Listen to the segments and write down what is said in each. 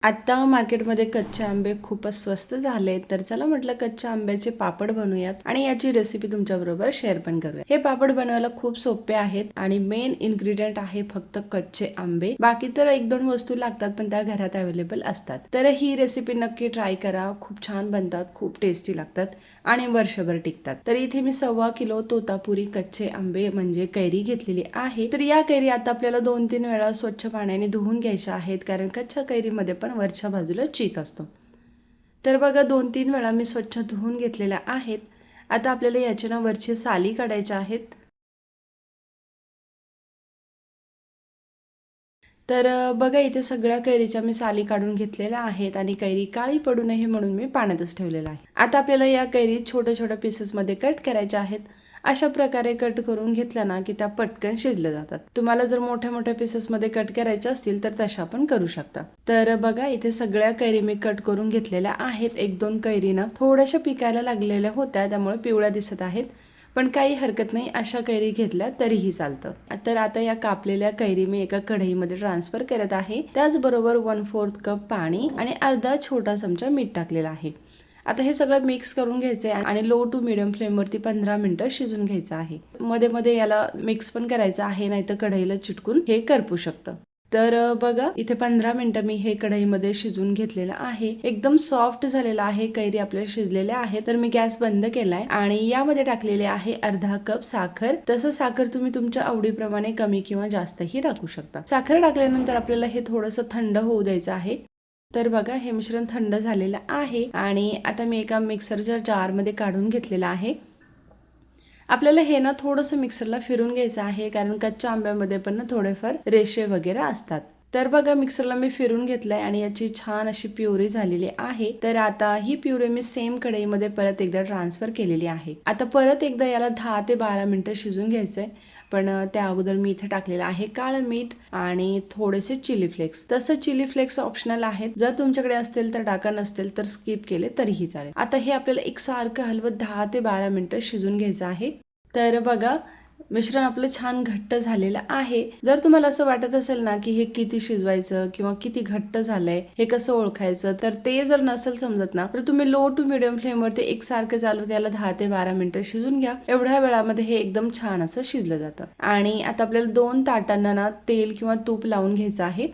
आता मार्केटमध्ये कच्चे आंबे खूपच स्वस्त झाले, तर चला म्हटलं कच्च्या आंब्याचे पापड बनवूयात आणि याची रेसिपी तुमच्याबरोबर शेअर पण करूया। हे पापड बनवायला खूप सोपे आहेत आणि मेन इन्ग्रेडियंट आहे फक्त कच्चे आंबे। बाकी तर एक दोन वस्तू लागतात पण त्या घरात अवेलेबल असतात। तर ही रेसिपी नक्की ट्राय करा, खूप छान बनतात, खूप टेस्टी लागतात आणि वर्षभर टिकतात। तर इथे मी 1.25 किलो तोतापुरी कच्चे आंबे म्हणजे कैरी घेतलेली आहे। तर या कैरी आता आपल्याला 2-3 वेळा स्वच्छ पाण्याने धुवून घ्यायच्या आहेत, कारण कच्च्या कैरीमध्ये पण वरच्या बाजूला चीक असतो। तर बघा 2-3 वेळा मी स्वच्छ धुवून घेतलेल्या आहेत। आता आपल्याला याच्या वरची साली काढायच्या आहेत। तर बघा इथे सगळ्या कैरीच्या मी साली काढून घेतलेल्या आहेत आणि कैरी काळी पडू नये म्हणून मी पाण्यातच ठेवलेला आहे। आता आपल्याला या कैरी छोट्या छोट्या पीसेसमध्ये कट करायच्या आहेत। अशा प्रकारे कट करून घेतल्या ना की त्या पटकन शिजल्या जातात। तुम्हाला जर मोठ्या मोठ्या पीसेसमध्ये कट करायच्या असतील तर तशा पण करू शकता। तर बघा इथे सगळ्या कैरी मी कट करून घेतलेल्या आहेत। 1-2 कैरी ना थोड्याशा पिकायला लागलेल्या होत्या, त्यामुळे पिवळ्या दिसत आहेत, पण काही हरकत नाही, अशा कैरी घेतल्या तरीही चालतं। तर आता या कापलेल्या कैरी मी एका कढईमध्ये ट्रान्सफर करत आहे। त्याचबरोबर 1/4 कप पाणी आणि अर्धा छोटा चमचा मीठ टाकलेला आहे। आता हे सगळं मिक्स करून घ्यायचंय आणि लो टू मीडियम फ्लेमवरती 15 मिनिटं शिजून घ्यायचं आहे। मध्ये मध्ये याला मिक्स पण करायचं आहे, नाहीतर कढईला चिटकून हे करपू शकतं। तर बघा इथे 15 मिनिटं मी हे कढईमध्ये शिजून घेतलेलं आहे। एकदम सॉफ्ट झालेला आहे, कैरी आपल्या शिजलेल्या आहे। तर मी गॅस बंद केलाय आणि यामध्ये टाकलेले आहे अर्धा कप साखर। तसं साखर तुम्ही तुमच्या आवडीप्रमाणे कमी किंवा जास्तही टाकू शकता। साखर टाकल्यानंतर आपल्याला हे थोडंसं थंड होऊ द्यायचं आहे। तर बघा हे मिश्रण थंड झालेलं आहे आणि आता मी एका मिक्सरच्या जारमध्ये काढून घेतलेलं आहे। आपल्याला हे ना थोडंसं मिक्सरला फिरून घ्यायचं आहे, कारण कच्च्या आंब्यामध्ये पण ना थोडेफार रेषे वगैरे असतात। तर बघा मिक्सरला मी फिरून घेतलंय आणि याची छान अशी प्युरी झालेली आहे। तर आता ही प्युरी मी सेम कढईमध्ये परत एकदा ट्रान्सफर केलेली आहे। आता परत एकदा याला 10 ते 12 मिनिटं शिजून घ्यायचंय। पण त्या अगोदर मी इथे टाकलेलं आहे काळं मीठ आणि थोडेसे चिली फ्लेक्स। तसं चिली फ्लेक्स ऑप्शनल आहेत, जर तुमच्याकडे असतील तर टाका, नसतील तर स्किप केले तरीही चालेल। आता हे आपल्याला एकसारखं हलवत 10 ते 12 मिनिटं शिजून घ्यायचं आहे। तर बघा मिश्रण आपलं छान घट्ट झालेलं आहे। जर तुम्हाला असं वाटत असेल ना की हे किती शिजवायचं किंवा किती घट्ट झालंय, हे कसं ओळखायचं, तर ते जर नसेल समजत ना, तर तुम्ही लो टू मीडियम फ्लेमवरती एकसारखं चालू त्याला 10 ते 12 मिनिटं शिजून घ्या। एवढ्या वेळामध्ये हे एकदम छान असं शिजलं जातं। आणि आता आपल्याला 2 ताटांना ना तेल किंवा तूप लावून घ्यायचं आहे।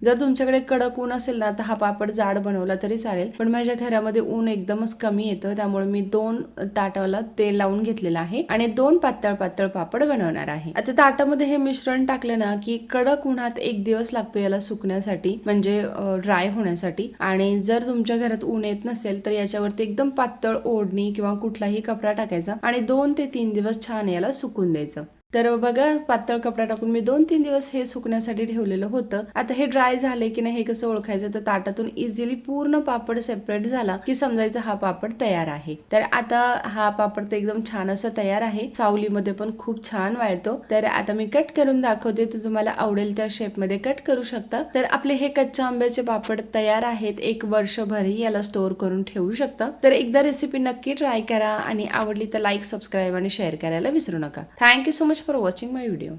जर तुमच्याकडे कडक ऊन असेल ना तर हा पापड जाड बनवला तरी चालेल, पण माझ्या घरामध्ये ऊन एकदमच कमी येतं, त्यामुळे मी 2 ताटाला तेल लावून घेतलेलं आहे आणि 2 पातळ पातळ पापड बनवणार आहे। आता ताटामध्ये हे मिश्रण टाकलं ना की कडक उन्हात 1 दिवस लागतो याला सुकण्यासाठी, म्हणजे ड्राय होण्यासाठी। आणि जर तुमच्या घरात ऊन येत नसेल तर याच्यावरती एकदम पातळ ओढणी किंवा कुठलाही कपडा टाकायचा आणि 2 ते 3 दिवस छान याला सुकून द्यायचं। तर बघा पातळ कपडा टाकून मी 2-3 दिवस हे सुकण्यासाठी ठेवलेलं होतं। आता हे ड्राय झाले की नाही हे कसं ओळखायचं, तर ताटातून इझिली पूर्ण पापड सेपरेट झाला की समजायचं हा पापड तयार आहे। तर आता हा पापड तर एकदम छान असा तयार आहे, सावलीमध्ये पण खूप छान वाळतो। तर आता मी कट करून दाखवते, तर तुम्हाला आवडेल त्या शेपमध्ये कट करू शकता। तर आपले हे कच्च्या आंब्याचे पापड तयार आहेत, 1 वर्षभरही याला स्टोर करून ठेवू शकता। तर एकदा रेसिपी नक्की ट्राय करा आणि आवडली तर लाईक, सबस्क्राईब आणि शेअर करायला विसरू नका। Thank you so much for watching my video.